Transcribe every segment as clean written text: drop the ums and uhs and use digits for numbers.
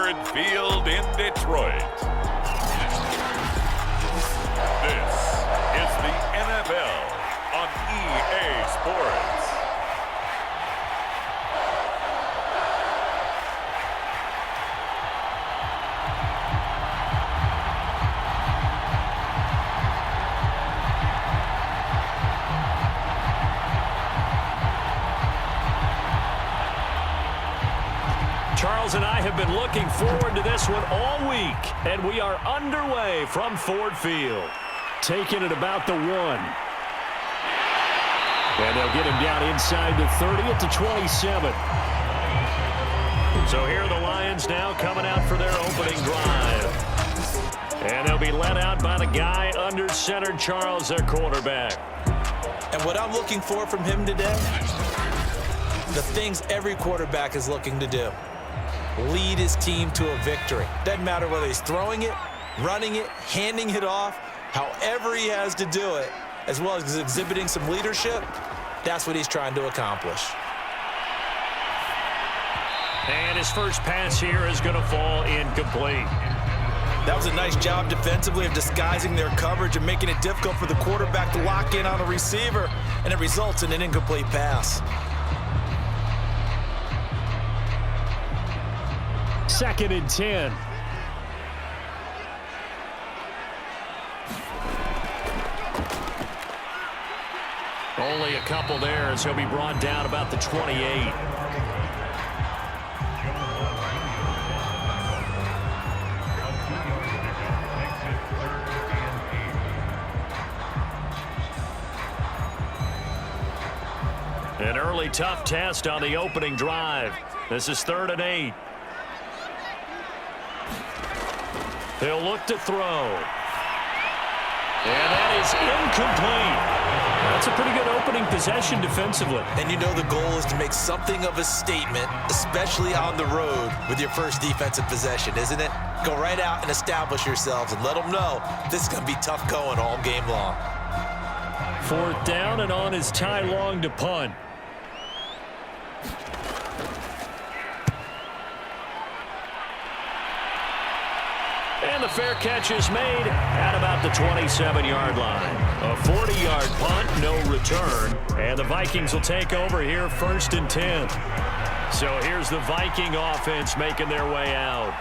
Ford Field in Detroit. This is the NFL on EA Sports. Charles and I have been looking forward to this one all week, and we are underway from Ford Field. Taking it about the 1. And they'll get him down inside the 30 at the 27. So here are the Lions now coming out for their opening drive. And they'll be led out by the guy under center, Charles, their quarterback. And what I'm looking for from him today, the things every quarterback is looking to do. Lead his team to a victory. Doesn't matter whether he's throwing it, running it, handing it off, however he has to do it, as well as exhibiting some leadership, that's what he's trying to accomplish. And his first pass here is going to fall incomplete. That was a nice job defensively of disguising their coverage and making it difficult for the quarterback to lock in on a receiver, and it results in an incomplete pass. 2nd and 10. Only a couple there, so he'll be brought down about the 28. An early tough test on the opening drive. This is 3rd and 8. He'll look to throw. And that is incomplete. That's a pretty good opening possession defensively. And you know the goal is to make something of a statement, especially on the road with your first defensive possession, isn't it? Go right out and establish yourselves and let them know this is going to be tough going all game long. 4th down, and on is Ty Long to punt. And the fair catch is made at about the 27-yard line. A 40-yard punt, no return. And the Vikings will take over here 1st and 10. So here's the Viking offense making their way out.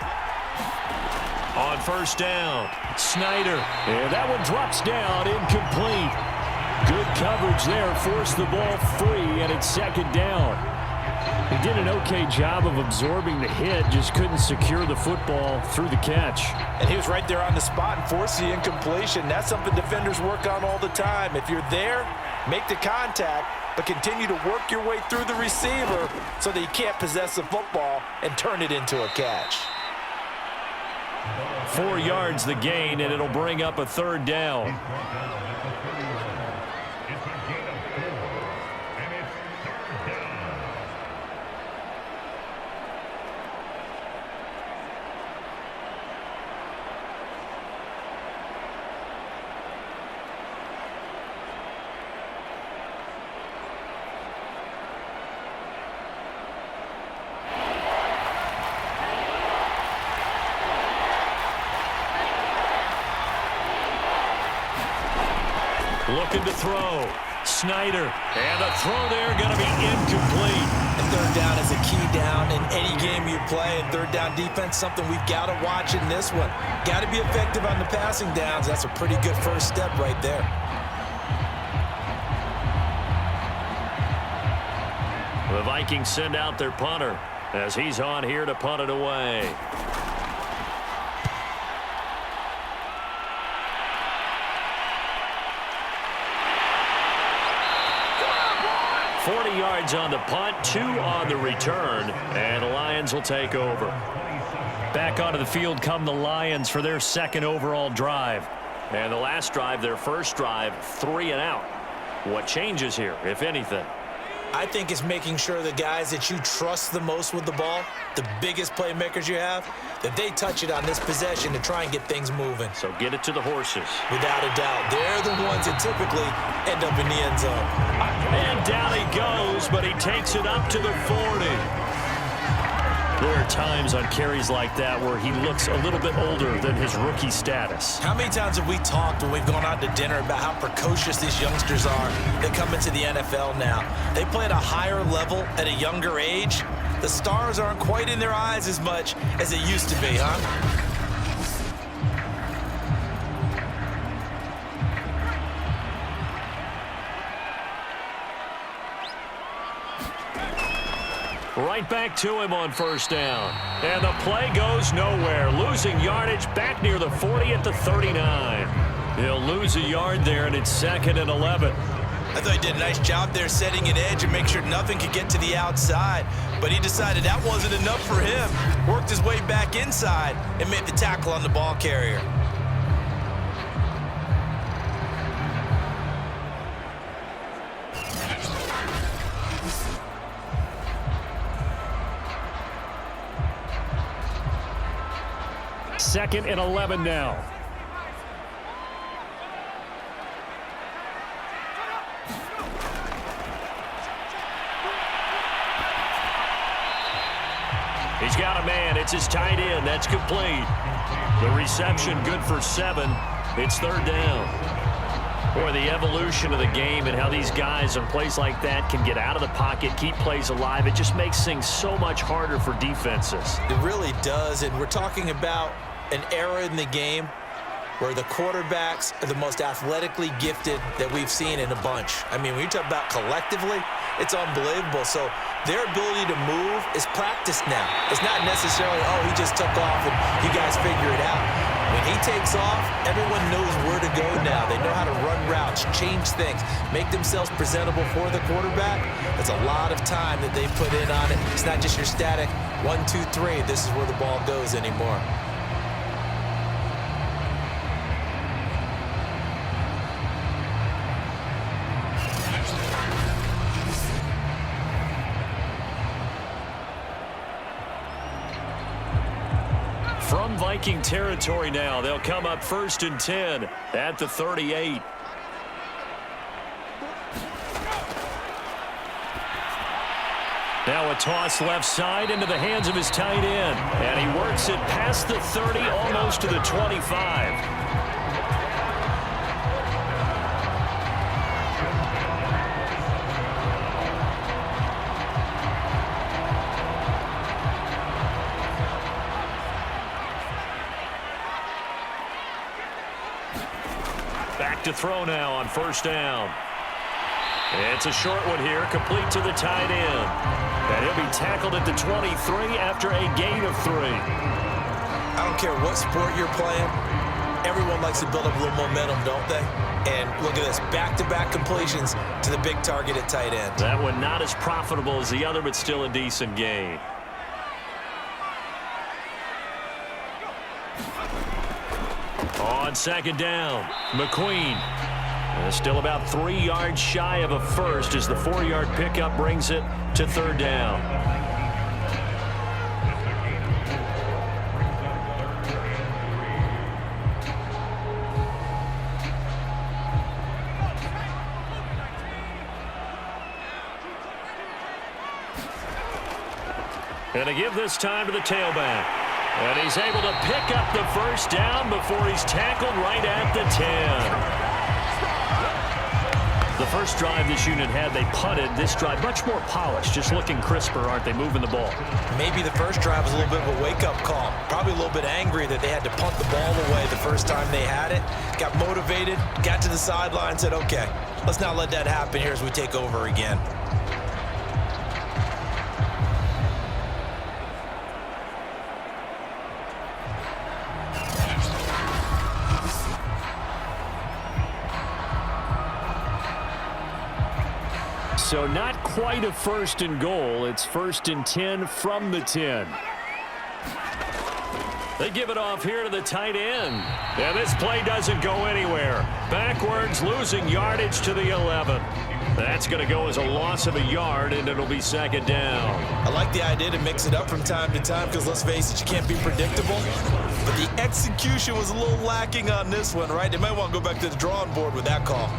On 1st down, Snyder. And that one drops down, incomplete. Good coverage there, forced the ball free, and it's 2nd down. He did an okay job of absorbing the hit, just couldn't secure the football through the catch. And he was right there on the spot and forced the incompletion. That's something defenders work on all the time. If you're there, make the contact, but continue to work your way through the receiver so that you can't possess the football and turn it into a catch. 4 yards the gain, and it'll bring up a 3rd down. Looking to throw. Snyder. And the throw there going to be incomplete. And 3rd down is a key down in any game you play. And 3rd down defense, something we've got to watch in this one. Got to be effective on the passing downs. That's a pretty good first step right there. The Vikings send out their punter as he's on here to punt it away. 40 yards on the punt, 2 on the return, and the Lions will take over. Back onto the field come the Lions for their 2nd overall drive. And the last drive, their first drive, 3 and out. What changes here, if anything? I think it's making sure the guys that you trust the most with the ball, the biggest playmakers you have, that they touch it on this possession to try and get things moving. So get it to the horses. Without a doubt. They're the ones that typically end up in the end zone. And down he goes, but he takes it up to the 40. There are times on carries like that where he looks a little bit older than his rookie status. How many times have we talked when we've gone out to dinner about how precocious these youngsters are that come into the NFL now? They play at a higher level at a younger age. The stars aren't quite in their eyes as much as it used to be, huh? Right back to him on first down. And the play goes nowhere. Losing yardage back near the 40 at the 39. He'll lose a yard there, and it's 2nd and 11. I thought he did a nice job there setting an edge and make sure nothing could get to the outside. But he decided that wasn't enough for him. Worked his way back inside and made the tackle on the ball carrier. Second and 11 now. He's got a man. It's his tight end. That's complete. The reception good for 7. It's 3rd down. Boy, the evolution of the game and how these guys on plays like that can get out of the pocket, keep plays alive, it just makes things so much harder for defenses. It really does, and we're talking about an era in the game where the quarterbacks are the most athletically gifted that we've seen in a bunch. I mean, when you talk about collectively, it's unbelievable. So their ability to move is practiced now. It's not necessarily, oh, he just took off and you guys figure it out. When he takes off, everyone knows where to go now. They know how to run routes, change things, make themselves presentable for the quarterback. That's a lot of time that they put in on it. It's not just your static 1, 2, 3, this is where the ball goes anymore. From Viking territory now, they'll come up 1st and 10 at the 38. Now a toss left side into the hands of his tight end. And he works it past the 30, almost to the 25. Back to throw now on 1st down. It's a short one here, complete to the tight end. And he'll be tackled at the 23 after a gain of 3. I don't care what sport you're playing. Everyone likes to build up a little momentum, don't they? And look at this, back-to-back completions to the big target at tight end. That one not as profitable as the other, but still a decent gain. On 2nd down, McQueen. Still about 3 yards shy of a first as the 4-yard pickup brings it to 3rd down. And to give this time to the tailback. And he's able to pick up the 1st down before he's tackled right at the 10. The first drive this unit had, they punted. This drive, much more polished, just looking crisper, aren't they, moving the ball? Maybe the first drive was a little bit of a wake-up call. Probably a little bit angry that they had to punt the ball away the first time they had it. Got motivated, got to the sideline, said, okay, let's not let that happen here as we take over again. So not quite a 1st and goal. It's 1st and 10 from the 10. They give it off here to the tight end. And this play doesn't go anywhere. Backwards, losing yardage to the 11. That's going to go as a loss of a yard, and it'll be 2nd down. I like the idea to mix it up from time to time because, let's face it, you can't be predictable. But the execution was a little lacking on this one, right? They might want to go back to the drawing board with that call.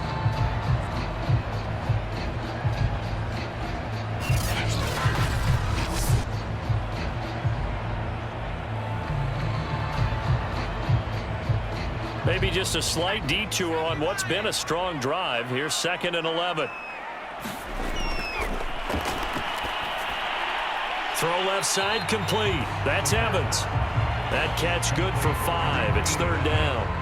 Maybe just a slight detour on what's been a strong drive. Here's 2nd and 11. Throw left side complete. That's Evans. That catch good for 5. It's 3rd down.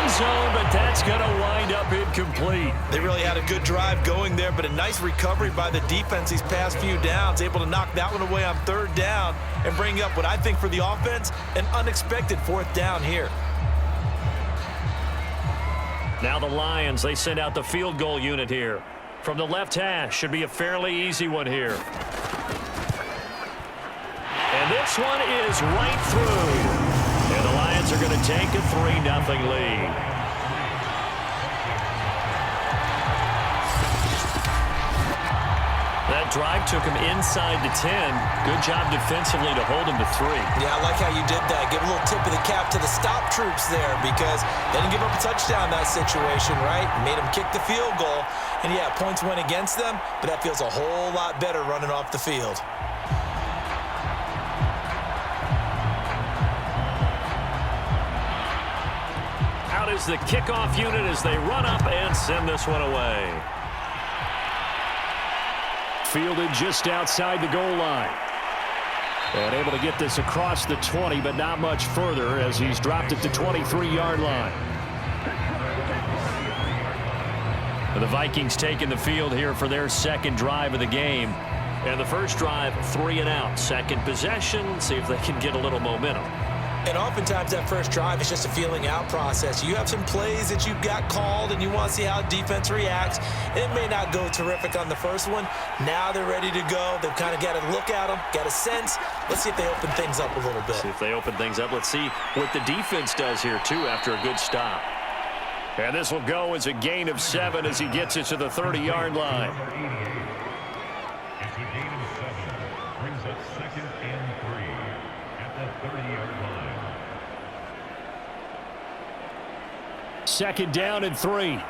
Zone, but that's going to wind up incomplete. They really had a good drive going there, but a nice recovery by the defense these past few downs, able to knock that one away on 3rd down and bring up what I think for the offense, an unexpected 4th down here. Now the Lions, they send out the field goal unit here. From the left hash, should be a fairly easy one here. And this one is right through. And the Lions are going to take a 3-0 lead. That drive took him inside the 10. Good job defensively to hold him to 3. Yeah, I like how you did that. Give a little tip of the cap to the stop troops there because they didn't give up a touchdown in that situation, right? Made them kick the field goal. And, yeah, points went against them, but that feels a whole lot better running off the field. Out is the kickoff unit as they run up and send this one away. Fielded just outside the goal line. And able to get this across the 20, but not much further as he's dropped it to 23-yard line. The Vikings taking the field here for their 2nd drive of the game. And the first drive, 3 and out. 2nd possession, see if they can get a little momentum. And oftentimes that first drive is just a feeling out process. You have some plays that you've got called and you want to see how defense reacts. It may not go terrific on the first one. Now they're ready to go. They've kind of got to look at them, got a sense. Let's see if they open things up a little bit. See if they open things up. Let's see what the defense does here, too, after a good stop. And this will go as a gain of 7 as he gets it to the 30-yard line. It's a gain of 7. Brings up 2nd and 3 at the 30-yard line. 2nd down and 3.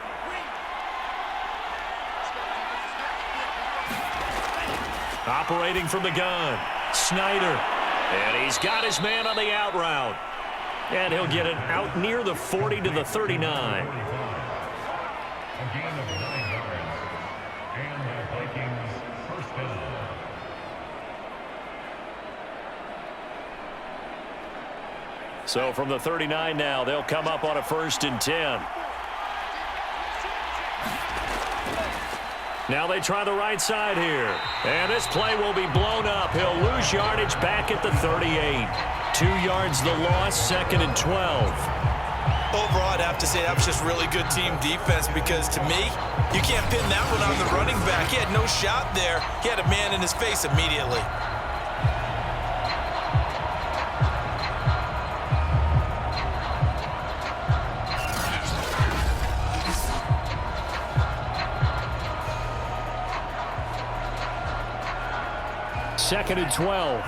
Operating from the gun, Snyder. And he's got his man on the out route. And he'll get it out near the 40 to the 39. A gain of 9 yards. And the Vikings first down. So from the 39 now, they'll come up on a 1st and 10. Now they try the right side here. And this play will be blown up. He'll lose yardage back at the 38. 2 yards the loss, 2nd and 12. Overall, I'd have to say that was just really good team defense because to me, you can't pin that one on the running back. He had no shot there. He had a man in his face immediately. Second and 12.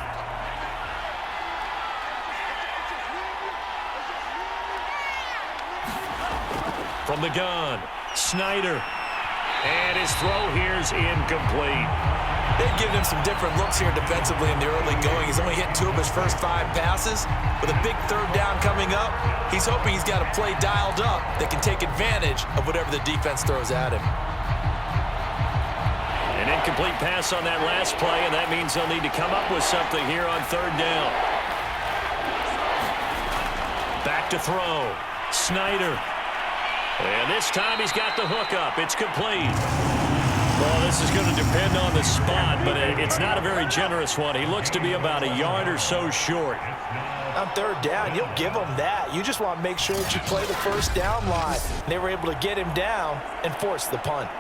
From the gun, Snyder. And his throw here's incomplete. They've given him some different looks here defensively in the early going. He's only hit 2 of his first 5 passes. With a big 3rd down coming up, he's hoping he's got a play dialed up that can take advantage of whatever the defense throws at him. An incomplete pass on that last play, and that means they'll need to come up with something here on 3rd down. Back to throw. Snyder. And this time he's got the hook up. It's complete. Well, this is going to depend on the spot, but it's not a very generous one. He looks to be about a yard or so short. On 3rd down, you'll give him that. You just want to make sure that you play the first down line. They were able to get him down and force the punt.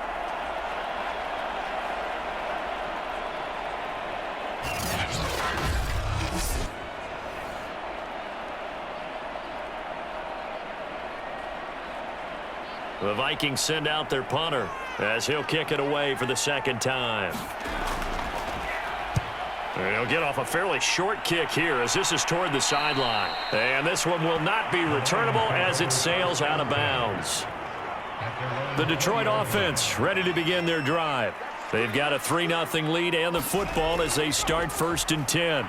The Vikings send out their punter as he'll kick it away for the 2nd time. And he'll get off a fairly short kick here as this is toward the sideline. And this one will not be returnable as it sails out of bounds. The Detroit offense ready to begin their drive. They've got a 3-0 lead and the football as they start 1st and 10.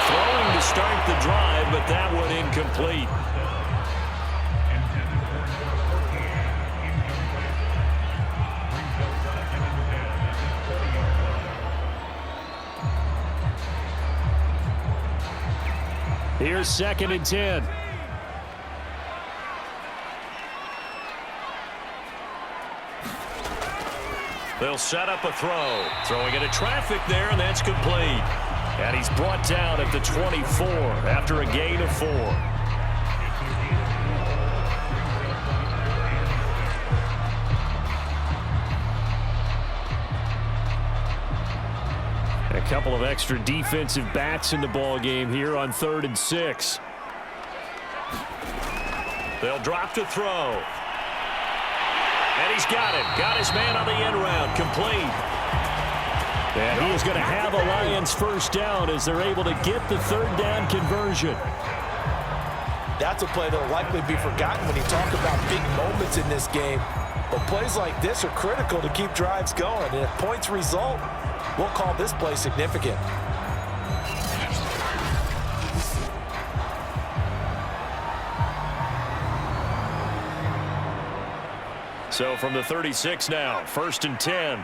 Throwing to start the drive, but that one incomplete. Here's 2nd and 10. They'll set up a throw. Throwing into traffic there, and that's complete. And he's brought down at the 24 after a gain of 4. A couple of extra defensive backs in the ball game here on 3rd and 6. They'll drop to throw. And he's got it. Got his man on the end round. Complete. And he is going to have a Lions 1st down as they're able to get the 3rd down conversion. That's a play that will likely be forgotten when you talk about big moments in this game. But plays like this are critical to keep drives going. And if points result, we'll call this play significant. So from the 36 now, 1st and 10.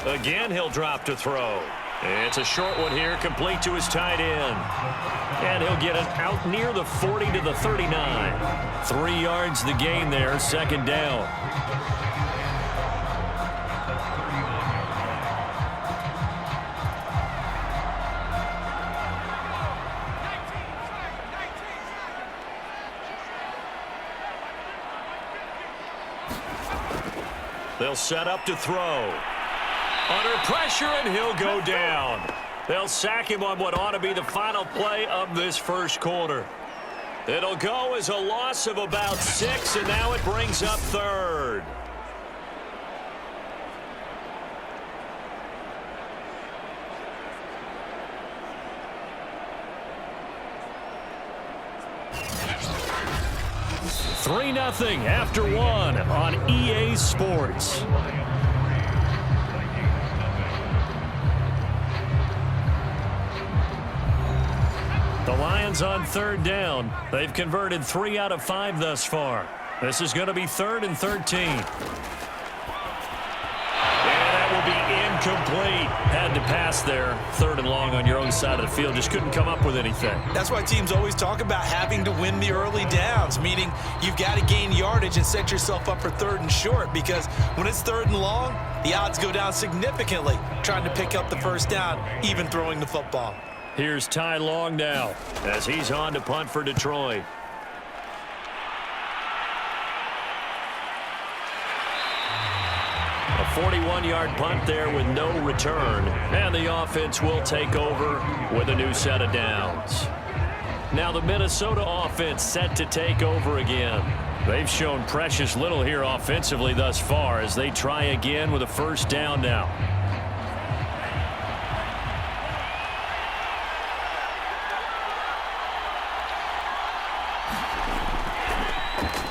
Again, he'll drop to throw. It's a short one here, complete to his tight end. And he'll get it out near the 40 to the 39. 3 yards the gain there, 2nd down. They'll set up to throw. Under pressure, and he'll go down. They'll sack him on what ought to be the final play of this 1st quarter. It'll go as a loss of about 6, and now it brings up 3rd. Three 3-0 after 1 on EA Sports. The Lions on 3rd down. They've converted 3 out of 5 thus far. This is going to be 3rd and 13. And that will be incomplete. Had to pass there. 3rd and long on your own side of the field. Just couldn't come up with anything. That's why teams always talk about having to win the early downs, meaning you've got to gain yardage and set yourself up for 3rd and short, because when it's 3rd and long, the odds go down significantly trying to pick up the 1st down, even throwing the football. Here's Ty Long now as he's on to punt for Detroit. A 41-yard punt there with no return. And the offense will take over with a new set of downs. Now the Minnesota offense set to take over again. They've shown precious little here offensively thus far as they try again with a 1st down now.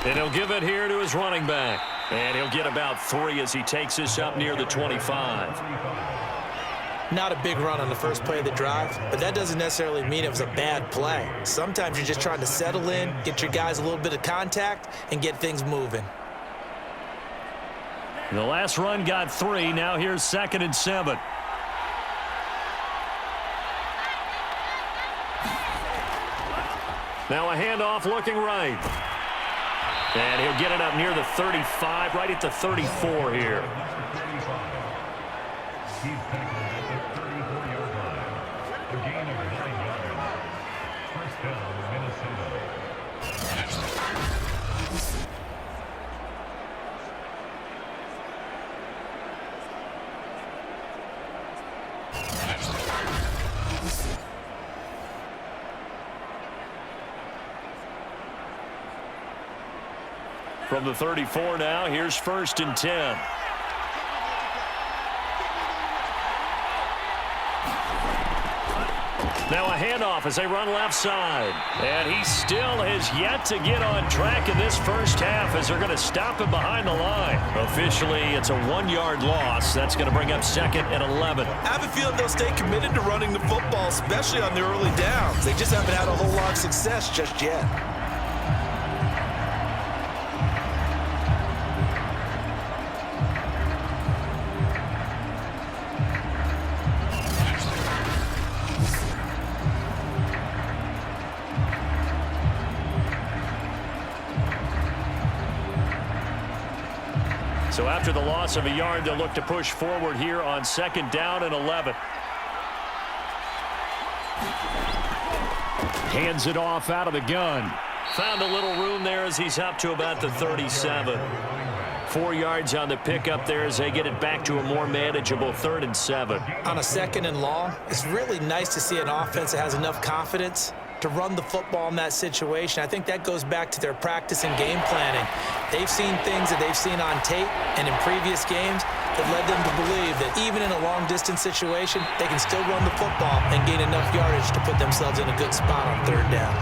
And he'll give it here to his running back. And he'll get about 3 as he takes this up near the 25. Not a big run on the first play of the drive, but that doesn't necessarily mean it was a bad play. Sometimes you're just trying to settle in, get your guys a little bit of contact, and get things moving. The last run got 3. Now here's 2nd and 7. Now a handoff looking right. And he'll get it up near the 35, right at the 34 here. He's tackled at the 34-yard line. A gain of 9 yards. 1st down, Minnesota. From the 34 now, here's 1st and 10. Now a handoff as they run left side. And he still has yet to get on track in this first half as they're going to stop him behind the line. Officially, it's a 1-yard loss. That's going to bring up 2nd and 11. I have a feeling they'll stay committed to running the football, especially on the early downs. They just haven't had a whole lot of success just yet. So after the loss of a yard, they'll look to push forward here on 2nd down and 11. Hands it off out of the gun. Found a little room there as he's up to about the 37. 4 yards on the pickup there as they get it back to a more manageable 3rd and 7. On a 2nd and long, it's really nice to see an offense that has enough confidence to run the football in that situation. I think that goes back to their practice and game planning. They've seen things that they've seen on tape and in previous games that led them to believe that even in a long-distance situation, they can still run the football and gain enough yardage to put themselves in a good spot on 3rd down.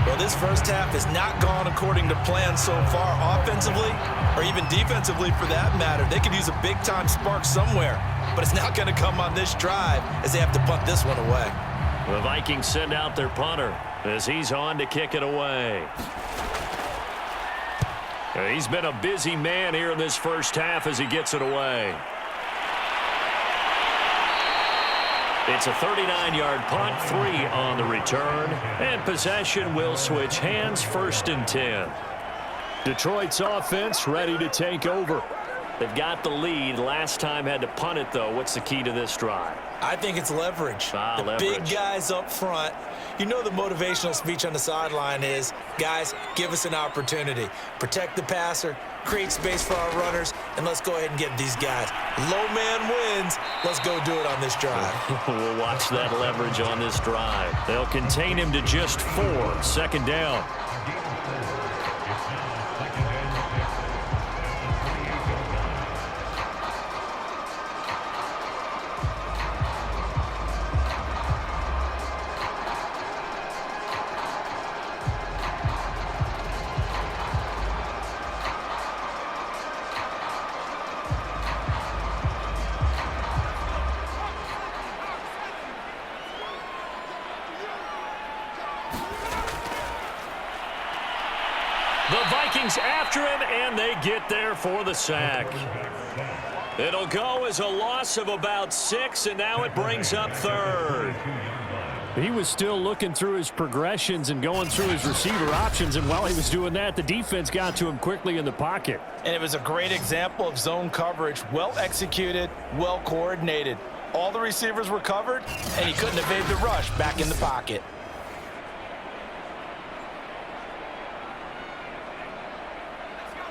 Well, this first half has not gone according to plan so far offensively or even defensively for that matter. They could use a big-time spark somewhere, but it's not going to come on this drive as they have to punt this one away. The Vikings send out their punter as he's on to kick it away. He's been a busy man here in this first half as he gets it away. It's a 39-yard punt, 3 on the return, and possession will switch hands, 1st and 10. Detroit's offense ready to take over. They've got the lead. Last time had to punt it, though. What's the key to this drive? I think it's leverage. The leverage. Big guys up front. You know the motivational speech on the sideline is, guys, give us an opportunity. Protect the passer, create space for our runners, and let's go ahead and get these guys. Low man wins. Let's go do it on this drive. We'll watch that leverage on this drive. They'll contain him to just 4. 2nd down. The Vikings after him, and they get there for the sack. It'll go as a loss of about 6, and now it brings up 3rd. He was still looking through his progressions and going through his receiver options, and while he was doing that, the defense got to him quickly in the pocket. And it was a great example of zone coverage, well executed, well coordinated. All the receivers were covered, and he couldn't evade the rush back in the pocket.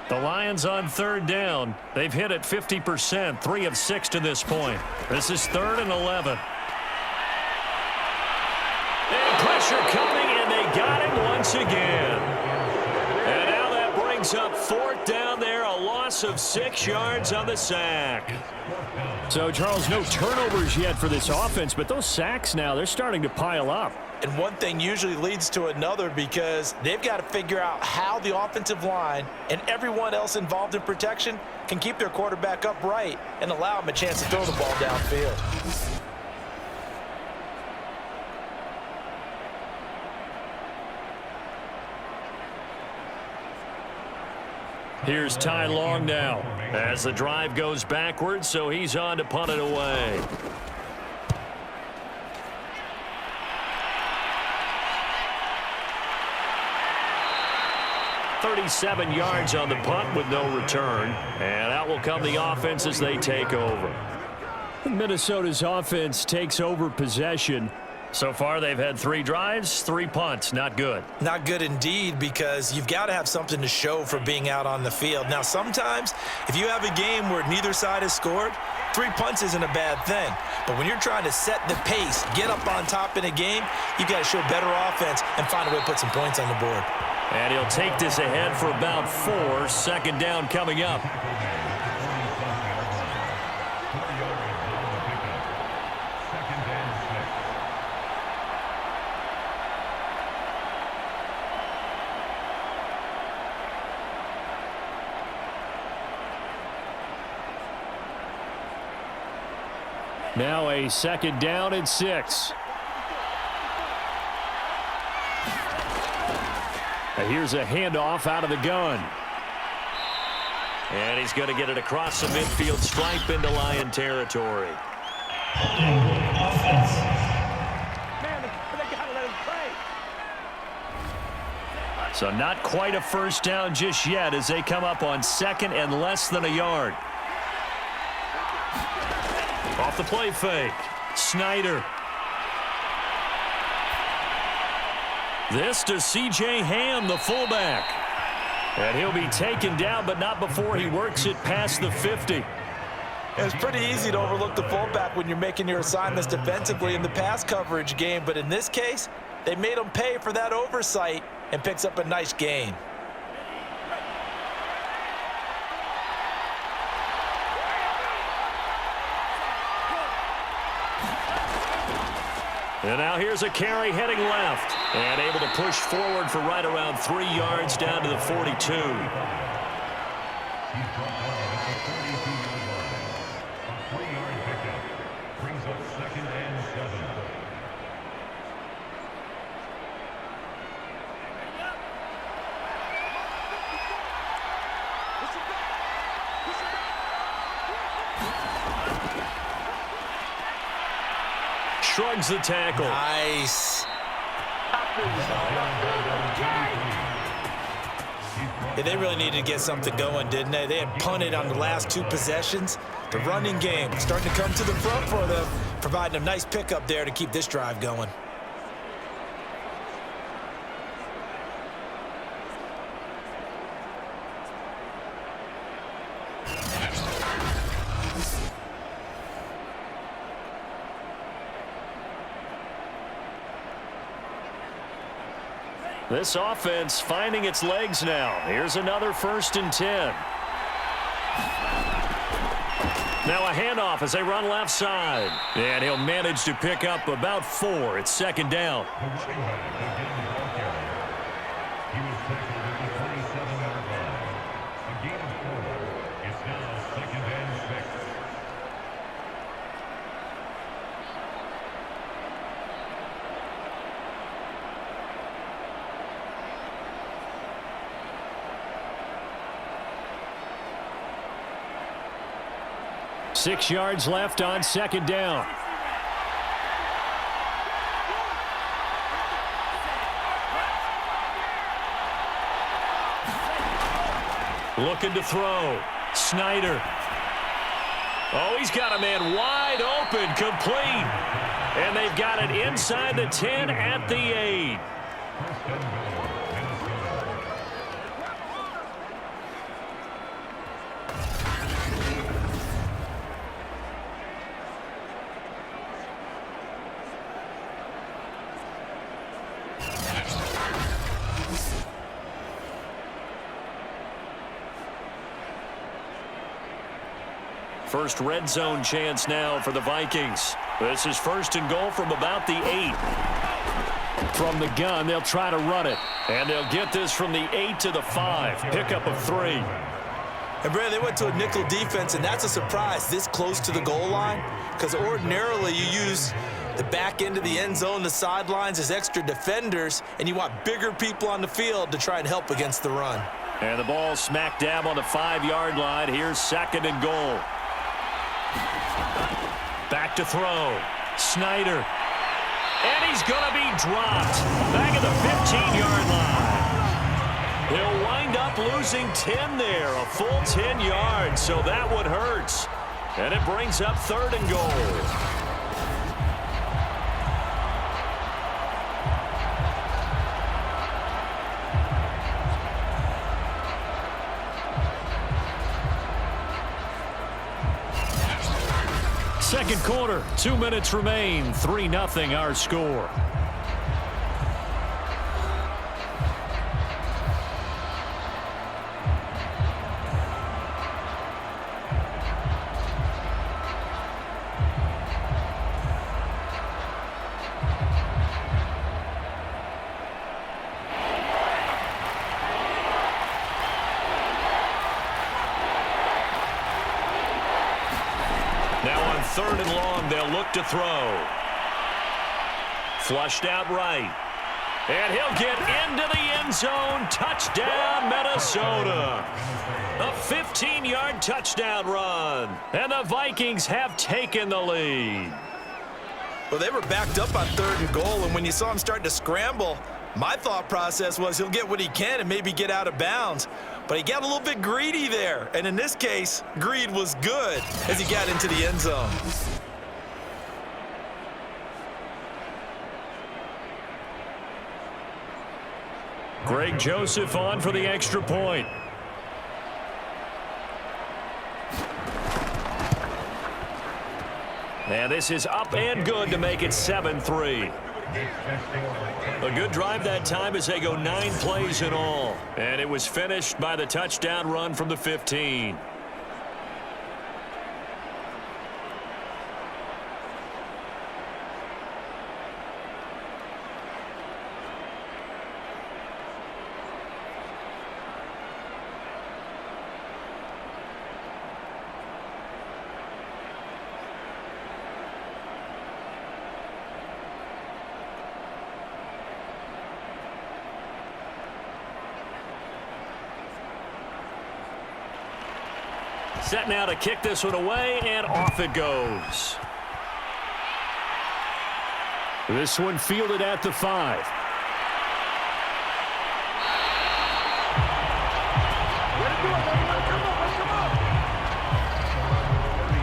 The Lions on 3rd down. They've hit it 50%, 3 of 6 to this point. This is 3rd and 11. And pressure coming, and they got him once again. And now that brings up 4th down there, a loss of 6 yards on the sack. So, Charles, no turnovers yet for this offense, but those sacks now, they're starting to pile up. And one thing usually leads to another because they've got to figure out how the offensive line and everyone else involved in protection can keep their quarterback upright and allow him a chance to throw the ball downfield. Here's Ty Long now as the drive goes backwards, so he's on to punt it away. "37 yards on the punt with no return, and out will come the offense as they take over." Minnesota's offense takes over possession. So far, they've had 3 drives, 3 punts. Not good. Not good indeed, because you've got to have something to show for being out on the field. Now, sometimes, if you have a game where neither side has scored, 3 punts isn't a bad thing. But when you're trying to set the pace, get up on top in a game, you've got to show better offense and find a way to put some points on the board. And he'll take this ahead for about 4. Second down coming up. Now a second down and 6. And here's a handoff out of the gun. And he's going to get it across the midfield stripe into Lion territory. So not quite a first down just yet as they come up on second and less than a yard. Off the play fake. Snyder. This to C.J. Ham, the fullback. And he'll be taken down, but not before he works it past the 50. It's pretty easy to overlook the fullback when you're making your assignments defensively in the pass coverage game, but in this case, they made him pay for that oversight and picks up a nice gain. And now here's a carry heading left. And able to push forward for right around 3 yards down to the 42. He's brought down at the 42-yard line. A 3-yard pickup brings up second and 7. Shrugs the tackle. Nice. Yeah, they really needed to get something going, didn't they? They had punted on the last 2 possessions. The running game starting to come to the front for them, providing a nice pickup there to keep this drive going. This offense finding its legs now. Here's another 1st and 10. Now a handoff as they run left side. And he'll manage to pick up about 4. It's second down. The running back again the ball carrier. He was tackled at the 37-yard line. A gain of 4. It's now second and 6. Six yards left on second down. Looking to throw. Snyder. Oh, he's got a man wide open, complete. And they've got it inside the 10 at the 8. First and goal, Minnesota. First red zone chance now for the Vikings. This is 1st and goal from about the 8. From the gun, they'll try to run it. And they'll get this from the 8 to the 5. Pickup of 3. And, Brad, they went to a nickel defense, and that's a surprise this close to the goal line because ordinarily you use the back end of the end zone, the sidelines as extra defenders, and you want bigger people on the field to try and help against the run. And the ball smack dab on the 5-yard line. Here's 2nd and goal. Back to throw. Snyder. And he's going to be dropped. Back at the 15-yard line. He'll wind up losing 10 there. A full 10 yards, so that one hurts. And it brings up 3rd and goal. Second quarter, 2 minutes remain. 3-0 our score. 3rd and long. They'll look to throw. Flushed out right. And he'll get into the end zone. Touchdown, Minnesota. A 15-yard touchdown run. And the Vikings have taken the lead. Well, they were backed up on 3rd and goal, and when you saw him starting to scramble, my thought process was he'll get what he can and maybe get out of bounds. But he got a little bit greedy there. And in this case, greed was good as he got into the end zone. Greg Joseph on for the extra point. And this is up and good to make it 7-3. A good drive that time as they go 9 plays in all. And it was finished by the touchdown run from the 15. Set now to kick this one away, and off it goes. This one fielded at the 5.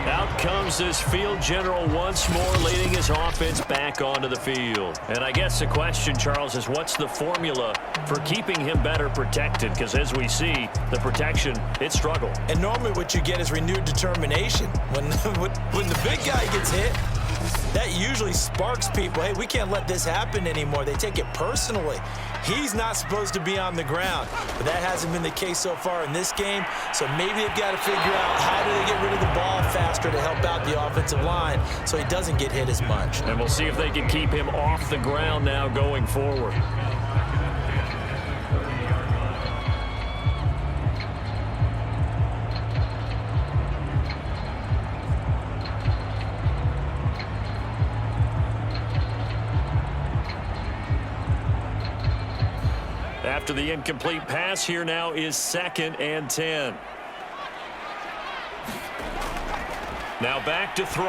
Out comes this field general once more, leading his offense back onto the field. And I guess the question, Charles, is what's the formula for keeping him better protected? Because as we see, the protection, it struggled. And normally what you get is renewed determination. When the big guy gets hit, that usually sparks people. Hey, we can't let this happen anymore. They take it personally. He's not supposed to be on the ground, but that hasn't been the case so far in this game. So maybe they've got to figure out how do they get rid of the ball faster to help out the offensive line so he doesn't get hit as much. And we'll see if they can keep him off the ground now going forward. After the incomplete pass, here now is 2nd and 10. Now back to throw.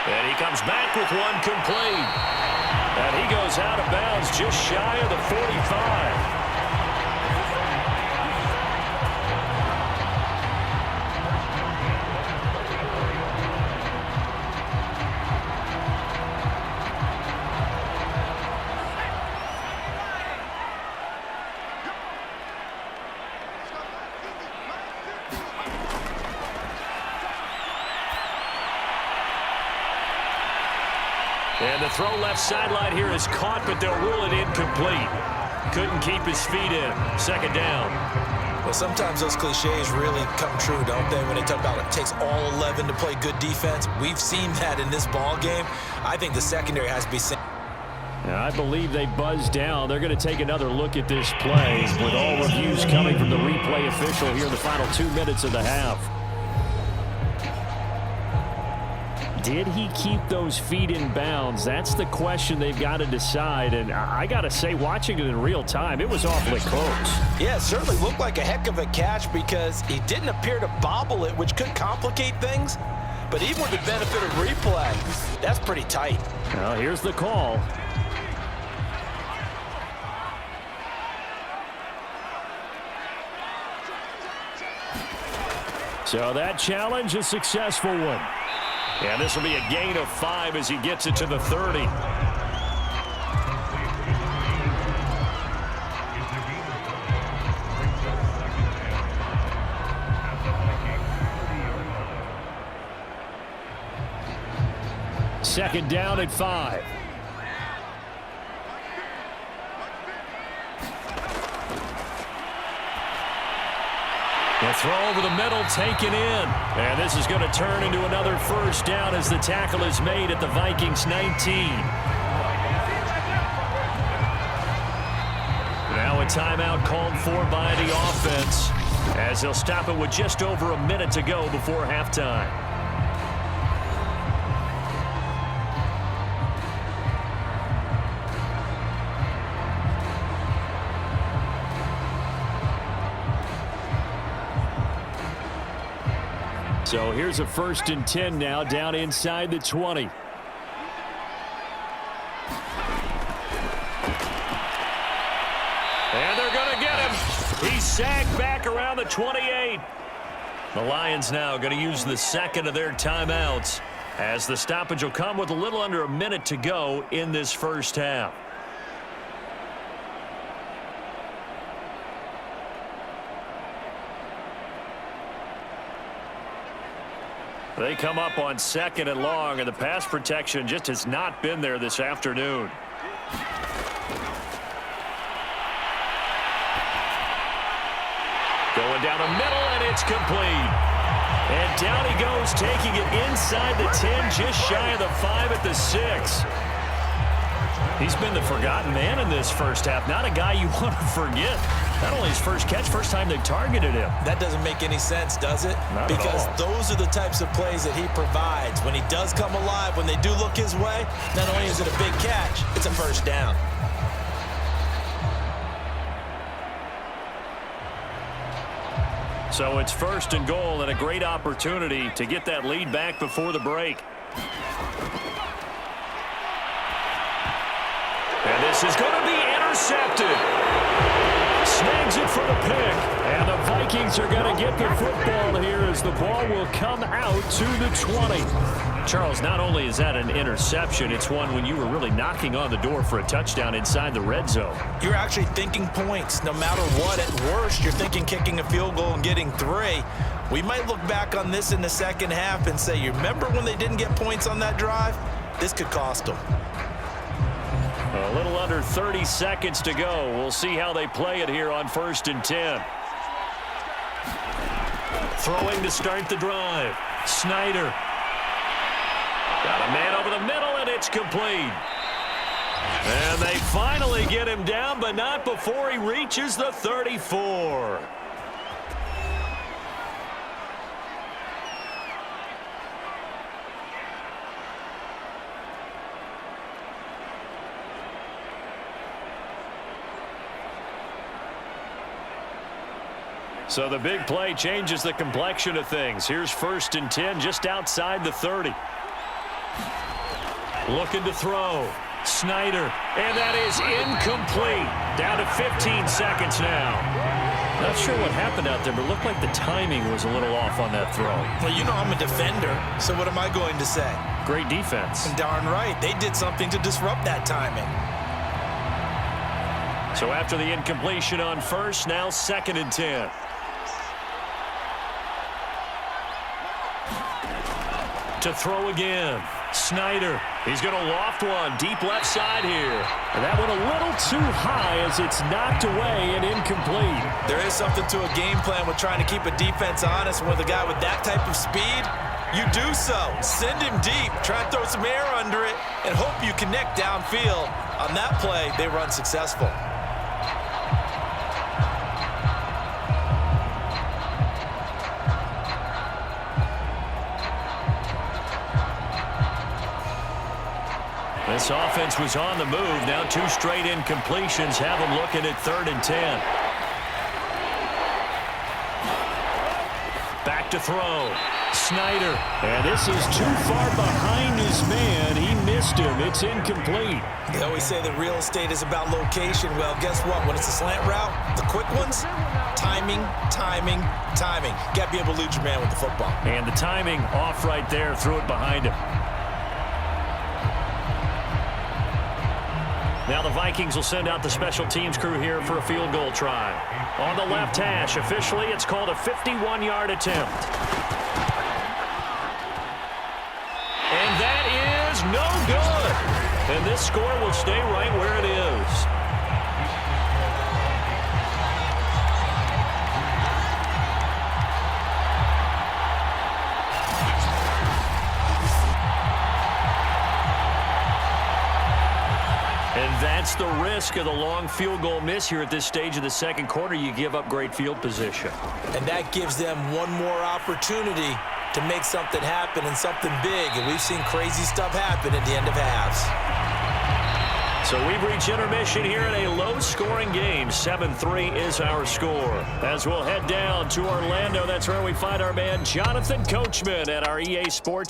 And he comes back with one complete. And he goes out of bounds just shy of the 45. And the throw left sideline here is caught, but they'll rule it incomplete. Couldn't keep his feet in. 2nd down. Well, sometimes those cliches really come true, don't they? When they talk about it takes all 11 to play good defense. We've seen that in this ball game. I think the secondary has to be seen. I believe they buzzed down. They're going to take another look at this play with all reviews coming from the replay official here in the final 2 minutes of the half. Did he keep those feet in bounds? That's the question they've got to decide. And I got to say, watching it in real time, it was awfully close. Yeah, it certainly looked like a heck of a catch because he didn't appear to bobble it, which could complicate things. But even with the benefit of replay, that's pretty tight. Well, here's the call. So that challenge, a successful one. And this will be a gain of 5 as he gets it to the 30. Second down at 5. The throw over the middle taken in. And this is going to turn into another first down as the tackle is made at the Vikings 19. Now a timeout called for by the offense as they'll stop it with just over a minute to go before halftime. So here's a 1st and 10 now down inside the 20. And they're going to get him. He's sagged back around the 28. The Lions now going to use the second of their timeouts as the stoppage will come with a little under a minute to go in this first half. They come up on 2nd and long, and the pass protection just has not been there this afternoon. Going down the middle, and it's complete. And down he goes, taking it inside the 10, just shy of the 5 at the 6. He's been the forgotten man in this first half. Not a guy you want to forget. Not only his first catch, first time they've targeted him. That doesn't make any sense, does it? Not because at all. Those are the types of plays that he provides. When he does come alive, when they do look his way, not only is it a big catch, it's a first down. So it's 1st and goal and a great opportunity to get that lead back before the break. And this is going to be intercepted. Snags it for the pick. And the Vikings are going to get the football here as the ball will come out to the 20. Charles, not only is that an interception, it's one when you were really knocking on the door for a touchdown inside the red zone. You're actually thinking points. No matter what, at worst, you're thinking kicking a field goal and getting 3. We might look back on this in the second half and say, you remember when they didn't get points on that drive? This could cost them. A little under 30 seconds to go. We'll see how they play it here on 1st and 10. Throwing to start the drive. Snyder. Got a man over the middle, and it's complete. And they finally get him down, but not before he reaches the 34. So the big play changes the complexion of things. Here's 1st and 10 just outside the 30. Looking to throw. Snyder. And that is incomplete. Down to 15 seconds now. Not sure what happened out there, but it looked like the timing was a little off on that throw. Well, you know I'm a defender, so what am I going to say? Great defense. Darn right. They did something to disrupt that timing. So after the incompletion on 1st, now 2nd and 10. To throw again. Snyder. He's going to loft one deep left side here. And that one a little too high as it's knocked away and incomplete. There is something to a game plan with trying to keep a defense honest. With a guy with that type of speed, you do so. Send him deep. Try and throw some air under it and hope you connect downfield. On that play, they run successful. This offense was on the move. Now 2 straight incompletions have them looking at 3rd and 10. Back to throw. Snyder. And this is too far behind his man. He missed him. It's incomplete. They always say that real estate is about location. Well, guess what? When it's a slant route, the quick ones, timing, timing, timing. Got to be able to lead your man with the football. And the timing off right there. Threw it behind him. Now the Vikings will send out the special teams crew here for a field goal try. On the left hash, officially it's called a 51-yard attempt. And that is no good. And this score will stay right where it is. And that's the risk of the long field goal miss here at this stage of the second quarter. You give up great field position. And that gives them one more opportunity to make something happen and something big. And we've seen crazy stuff happen at the end of halves. So we've reached intermission here in a low-scoring game. 7-3 is our score. As we'll head down to Orlando, that's where we find our man Jonathan Coachman at our EA Sports